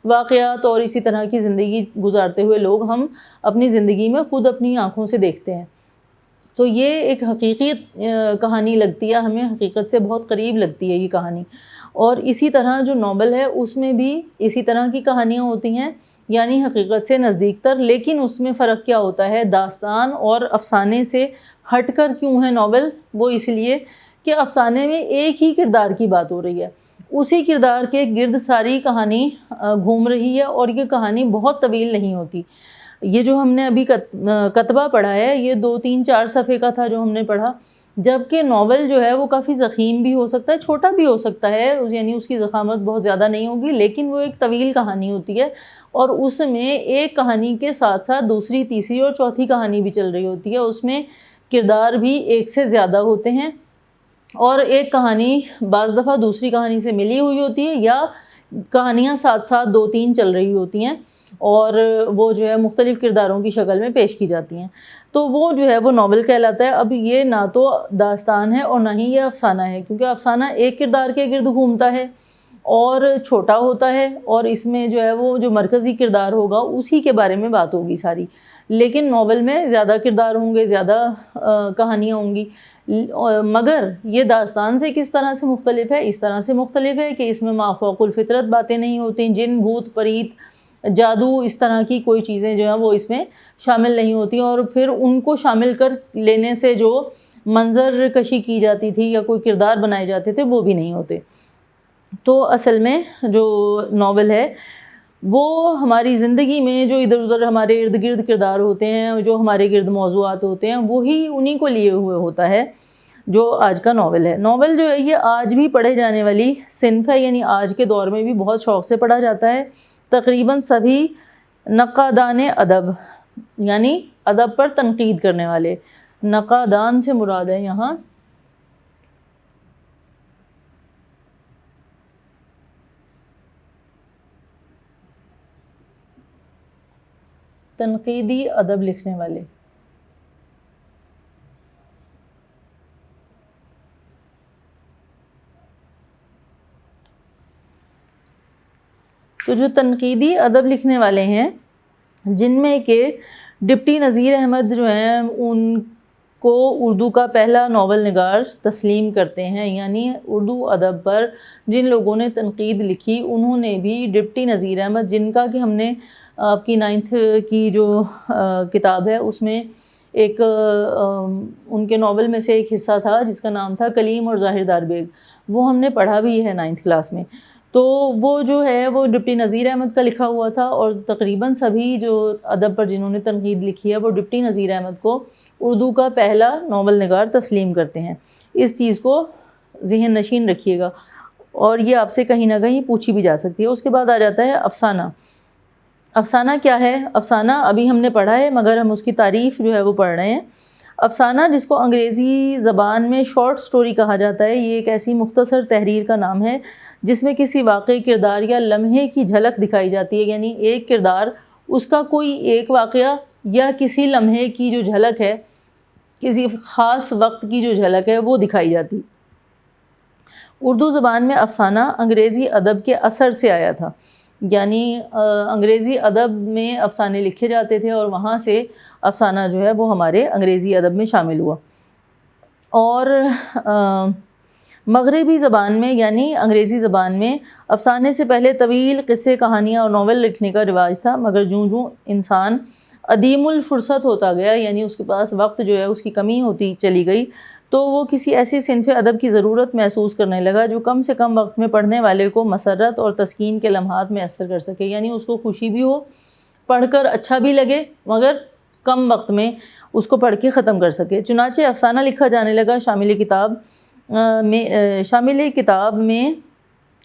واقعات اور اسی طرح کی زندگی گزارتے ہوئے لوگ ہم اپنی زندگی میں خود اپنی آنکھوں سے دیکھتے ہیں۔ تو یہ ایک حقیقی کہانی لگتی ہے ہمیں، حقیقت سے بہت قریب لگتی ہے یہ کہانی۔ اور اسی طرح جو ناول ہے اس میں بھی اسی طرح کی کہانیاں ہوتی ہیں، یعنی حقیقت سے نزدیک تر، لیکن اس میں فرق کیا ہوتا ہے، داستان اور افسانے سے ہٹ کر کیوں ہے ناول؟ وہ اس لیے کہ افسانے میں ایک ہی کردار کی بات ہو رہی ہے، اسی کردار کے گرد ساری کہانی گھوم رہی ہے، اور یہ کہانی بہت طویل نہیں ہوتی۔ یہ جو ہم نے ابھی کتبہ پڑھا ہے، یہ 2-3-4 صفحے کا تھا جو ہم نے پڑھا، جبکہ ناول جو ہے وہ کافی ضخیم بھی ہو سکتا ہے، چھوٹا بھی ہو سکتا ہے، یعنی اس کی ضخامت بہت زیادہ نہیں ہوگی، لیکن وہ ایک طویل کہانی ہوتی ہے، اور اس میں ایک کہانی کے ساتھ ساتھ دوسری، تیسری اور چوتھی کہانی بھی چل رہی ہوتی ہے، اس میں کردار بھی ایک سے زیادہ ہوتے ہیں، اور ایک کہانی بعض دفعہ دوسری کہانی سے ملی ہوئی ہوتی ہے، یا کہانیاں ساتھ ساتھ 2-3 چل رہی ہوتی ہیں، اور وہ جو ہے مختلف کرداروں کی شکل میں پیش کی جاتی ہیں، تو وہ جو ہے وہ ناول کہلاتا ہے۔ اب یہ نہ تو داستان ہے اور نہ ہی یہ افسانہ ہے، کیونکہ افسانہ ایک کردار کے گرد گھومتا ہے اور چھوٹا ہوتا ہے، اور اس میں جو ہے وہ جو مرکزی کردار ہوگا اسی کے بارے میں بات ہوگی ساری، لیکن ناول میں زیادہ کردار ہوں گے، زیادہ کہانیاں ہوں گی، مگر یہ داستان سے کس طرح سے مختلف ہے؟ اس طرح سے مختلف ہے کہ اس میں مافوق الفطرت باتیں نہیں ہوتی، جن، بھوت، پریت، جادو، اس طرح کی کوئی چیزیں جو ہیں وہ اس میں شامل نہیں ہوتی، اور پھر ان کو شامل کر لینے سے جو منظر کشی کی جاتی تھی یا کوئی کردار بنائے جاتے تھے وہ بھی نہیں ہوتے۔ تو اصل میں جو ناول ہے وہ ہماری زندگی میں جو ادھر ادھر ہمارے ارد گرد کردار ہوتے ہیں، جو ہمارے گرد موضوعات ہوتے ہیں، وہی انہی کو لیے ہوئے ہوتا ہے جو آج کا ناول ہے۔ ناول جو ہے یہ آج بھی پڑھے جانے والی صنف ہے، یعنی آج کے دور میں بھی بہت شوق سے پڑھا جاتا ہے۔ تقریباً سبھی نقادان ادب، یعنی ادب پر تنقید کرنے والے، نقادان سے مراد ہے یہاں تنقیدی ادب لکھنے والے۔ تو جو تنقیدی ادب لکھنے والے ہیں، جن میں کہ ڈپٹی نذیر احمد جو ہیں ان کو اردو کا پہلا ناول نگار تسلیم کرتے ہیں، یعنی اردو ادب پر جن لوگوں نے تنقید لکھی انہوں نے بھی ڈپٹی نذیر احمد، جن کا کہ ہم نے آپ کی 9th کی جو کتاب ہے اس میں ایک ان کے ناول میں سے ایک حصہ تھا جس کا نام تھا کلیم اور ظاہر دار بیگ، وہ ہم نے پڑھا بھی ہے 9th کلاس میں۔ تو وہ جو ہے وہ ڈپٹی نذیر احمد کا لکھا ہوا تھا، اور تقریباً سبھی جو ادب پر جنہوں نے تنقید لکھی ہے وہ ڈپٹی نذیر احمد کو اردو کا پہلا ناول نگار تسلیم کرتے ہیں۔ اس چیز کو ذہن نشین رکھیے گا، اور یہ آپ سے کہیں نہ کہیں پوچھی بھی جا سکتی ہے۔ اس کے بعد آ جاتا ہے افسانہ۔ افسانہ کیا ہے؟ افسانہ ابھی ہم نے پڑھا ہے مگر ہم اس کی تعریف جو ہے وہ پڑھ رہے ہیں۔ افسانہ، جس کو انگریزی زبان میں شارٹ سٹوری کہا جاتا ہے، یہ ایک ایسی مختصر تحریر کا نام ہے جس میں کسی واقعی، کردار یا لمحے کی جھلک دکھائی جاتی ہے، یعنی ایک کردار، اس کا کوئی ایک واقعہ یا کسی لمحے کی جو جھلک ہے، کسی خاص وقت کی جو جھلک ہے وہ دکھائی جاتی۔ اردو زبان میں افسانہ انگریزی ادب کے اثر سے آیا تھا، یعنی انگریزی ادب میں افسانے لکھے جاتے تھے اور وہاں سے افسانہ جو ہے وہ ہمارے انگریزی ادب میں شامل ہوا۔ اور مغربی زبان میں یعنی انگریزی زبان میں افسانے سے پہلے طویل قصے، کہانیاں اور ناول لکھنے کا رواج تھا، مگر جوں جوں انسان عدیم الفرصت ہوتا گیا، یعنی اس کے پاس وقت جو ہے اس کی کمی ہوتی چلی گئی، تو وہ کسی ایسی صنف ادب کی ضرورت محسوس کرنے لگا جو کم سے کم وقت میں پڑھنے والے کو مسرت اور تسکین کے لمحات میں اثر کر سکے، یعنی اس کو خوشی بھی ہو، پڑھ کر اچھا بھی لگے، مگر کم وقت میں اس کو پڑھ کے ختم کر سکے۔ چنانچہ افسانہ لکھا جانے لگا۔ شامل کتاب میں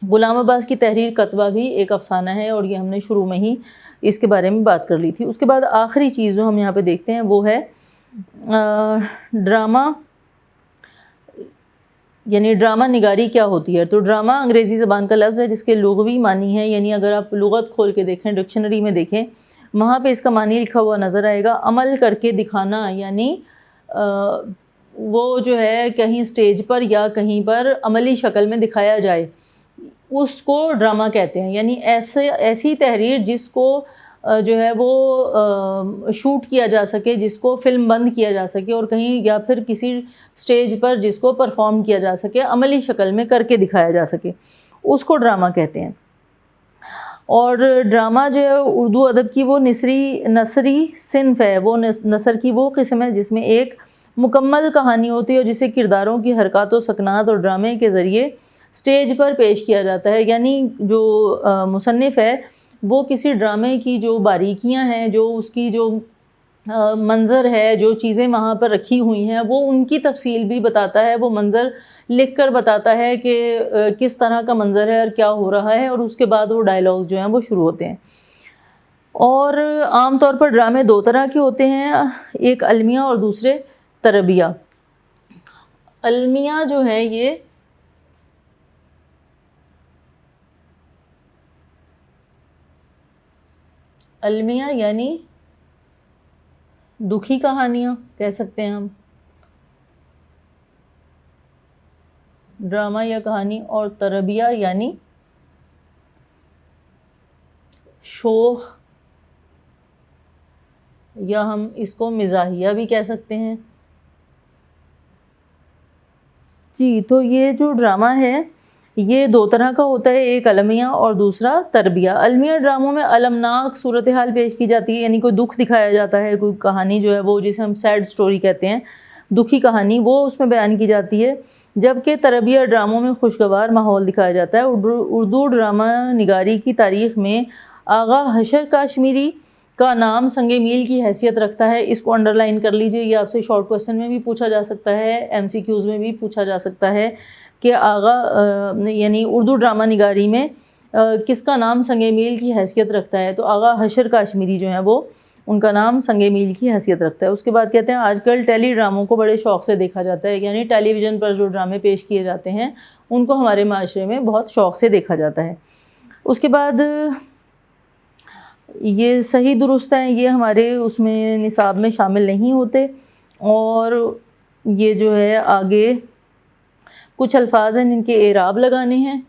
غلام عباس کی تحریر کتبہ بھی ایک افسانہ ہے، اور یہ ہم نے شروع میں ہی اس کے بارے میں بات کر لی تھی۔ اس کے بعد آخری چیز جو ہم یہاں پہ دیکھتے ہیں وہ ہے ڈرامہ، یعنی ڈرامہ نگاری کیا ہوتی ہے۔ تو ڈرامہ انگریزی زبان کا لفظ ہے جس کے لغوی معنی ہے، یعنی اگر آپ لغت کھول کے دیکھیں، ڈکشنری میں دیکھیں، وہاں پہ اس کا معنی لکھا ہوا نظر آئے گا، عمل کر کے دکھانا، یعنی وہ جو ہے کہیں سٹیج پر یا کہیں پر عملی شکل میں دکھایا جائے، اس کو ڈرامہ کہتے ہیں۔ یعنی ایسی تحریر جس کو جو ہے وہ شوٹ کیا جا سکے، جس کو فلم بند کیا جا سکے، اور کہیں یا پھر کسی سٹیج پر جس کو پرفارم کیا جا سکے، عملی شکل میں کر کے دکھایا جا سکے، اس کو ڈرامہ کہتے ہیں۔ اور ڈرامہ جو ہے اردو ادب کی وہ نثری صنف ہے، وہ نثر کی وہ قسم ہے جس میں ایک مکمل کہانی ہوتی ہے اور جسے کرداروں کی حرکات و سکنات اور ڈرامے کے ذریعے سٹیج پر پیش کیا جاتا ہے۔ یعنی جو مصنف ہے وہ کسی ڈرامے کی جو باریکیاں ہیں، جو اس کی جو منظر ہے، جو چیزیں وہاں پر رکھی ہوئی ہیں، وہ ان کی تفصیل بھی بتاتا ہے، وہ منظر لکھ کر بتاتا ہے کہ کس طرح کا منظر ہے اور کیا ہو رہا ہے، اور اس کے بعد وہ ڈائلاگ جو ہیں وہ شروع ہوتے ہیں۔ اور عام طور پر ڈرامے دو طرح کے ہوتے ہیں، ایک المیہ اور دوسرے تربیہ۔ المیہ جو ہے یہ المیہ یعنی دکھی کہانیاں کہہ سکتے ہیں ہم، ڈرامہ یا کہانی، اور تربیہ یعنی شوخ، یا ہم اس کو مزاحیہ بھی کہہ سکتے ہیں۔ جی، تو یہ جو ڈرامہ ہے یہ دو طرح کا ہوتا ہے، ایک المیہ اور دوسرا تربیہ۔ المیہ ڈراموں میں المناک صورتحال پیش کی جاتی ہے، یعنی کوئی دکھ دکھایا جاتا ہے، کوئی کہانی جو ہے وہ جسے ہم سیڈ سٹوری کہتے ہیں، دکھی کہانی، وہ اس میں بیان کی جاتی ہے، جبکہ تربیہ ڈراموں میں خوشگوار ماحول دکھایا جاتا ہے۔ اردو ڈرامہ نگاری کی تاریخ میں آغا حشر کاشمیری کا نام سنگ میل کی حیثیت رکھتا ہے۔ اس کو انڈر لائن کر لیجئے، یہ آپ سے شارٹ کوسچن میں بھی پوچھا جا سکتا ہے، ایم سی کیوز میں بھی پوچھا جا سکتا ہے کہ یعنی اردو ڈرامہ نگاری میں کس کا نام سنگ میل کی حیثیت رکھتا ہے، تو آغا حشر کاشمیری جو ہیں وہ ان کا نام سنگ میل کی حیثیت رکھتا ہے۔ اس کے بعد کہتے ہیں آج کل ٹیلی ڈراموں کو بڑے شوق سے دیکھا جاتا ہے، یعنی ٹیلی ویژن پر جو ڈرامے پیش کیے جاتے ہیں ان کو ہمارے معاشرے میں بہت شوق سے دیکھا جاتا ہے۔ اس کے بعد یہ صحیح درست ہیں، یہ ہمارے اس میں نصاب میں شامل نہیں ہوتے، اور یہ جو ہے آگے کچھ الفاظ ہیں جن کے اعراب لگانے ہیں۔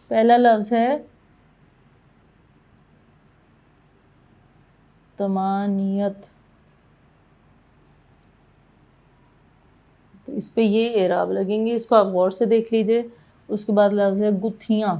پہلا لفظ ہے تمانیت، تو اس پہ یہ اعراب لگیں گے، اس کو آپ غور سے دیکھ لیجئے۔ اس کے بعد لفظ ہے گتھیاں،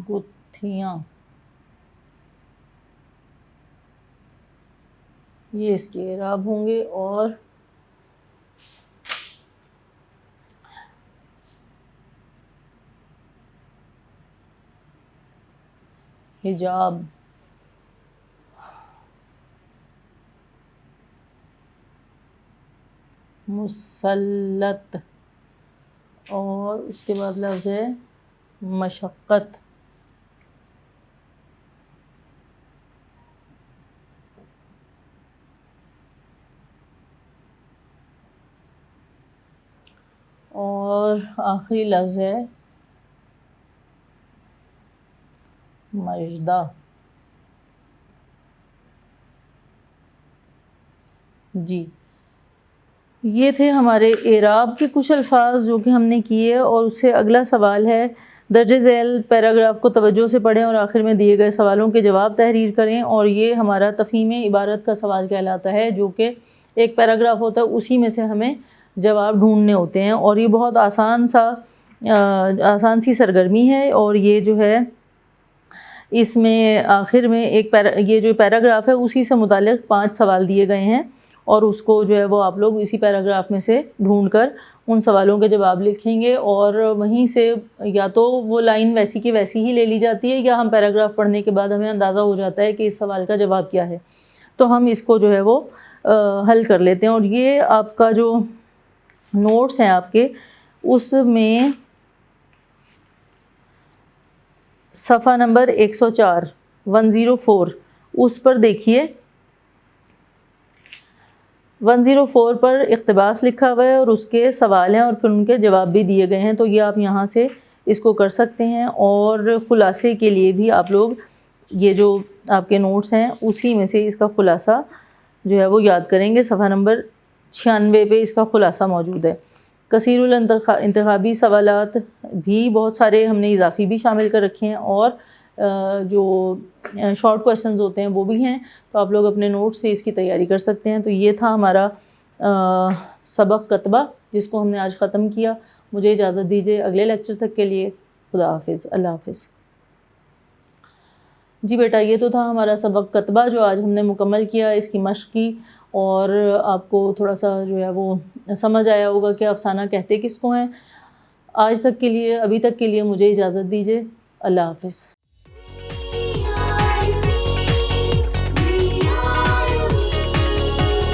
گتھیاں، یہ اس کے اعراب ہوں گے۔ اور حجاب، مسلط، اور اس کے بعد لفظ ہے مشقت۔ اور آخری لفظ ہے مجدہ۔ جی یہ تھے ہمارے اعراب کے کچھ الفاظ جو کہ ہم نے کیے، اور اس سے اگلا سوال ہے درج ذیل پیراگراف کو توجہ سے پڑھیں اور آخر میں دیے گئے سوالوں کے جواب تحریر کریں. اور یہ ہمارا تفہیم عبارت کا سوال کہلاتا ہے، جو کہ ایک پیراگراف ہوتا ہے، اسی میں سے ہمیں جواب ڈھونڈنے ہوتے ہیں. اور یہ بہت آسان سی سرگرمی ہے. اور یہ جو ہے اس میں آخر میں یہ جو پیراگراف ہے اسی سے متعلق 5 سوال دیے گئے ہیں، اور اس کو جو ہے وہ آپ لوگ اسی پیراگراف میں سے ڈھونڈ کر ان سوالوں کے جواب لکھیں گے. اور وہیں سے یا تو وہ لائن ویسی کی ویسی ہی لے لی جاتی ہے، یا ہم پیراگراف پڑھنے کے بعد ہمیں اندازہ ہو جاتا ہے کہ اس سوال کا جواب کیا ہے، تو ہم اس کو جو ہے وہ حل کر لیتے ہیں. اور یہ آپ کا جو نوٹس ہیں آپ کے، اس میں صفحہ نمبر 104 104 اس پر دیکھیے. 104 پر اقتباس لکھا ہوا ہے اور اس کے سوال ہیں اور پھر ان کے جواب بھی دیے گئے ہیں. تو یہ آپ یہاں سے اس کو کر سکتے ہیں. اور خلاصے کے لیے بھی آپ لوگ یہ جو آپ کے نوٹس ہیں اسی میں سے اس کا خلاصہ جو ہے وہ یاد کریں گے. صفحہ نمبر 96 پہ اس کا خلاصہ موجود ہے. کثیر الانتخابی سوالات بھی بہت سارے ہم نے اضافی بھی شامل کر رکھے ہیں، اور جو شارٹ کویسچنز ہوتے ہیں وہ بھی ہیں. تو آپ لوگ اپنے نوٹس سے اس کی تیاری کر سکتے ہیں. تو یہ تھا ہمارا سبق کتبہ، جس کو ہم نے آج ختم کیا. مجھے اجازت دیجیے اگلے لیکچر تک کے لیے. خدا حافظ. اللہ حافظ. جی بیٹا، یہ تو تھا ہمارا سبق کتبہ جو آج ہم نے مکمل کیا، اس کی مشق کی، اور آپ کو تھوڑا سا جو ہے وہ سمجھ آیا ہوگا کہ افسانہ کہتے کس کو ہیں. آج تک کے لیے، ابھی تک کے لیے مجھے اجازت دیجیے. اللہ حافظ.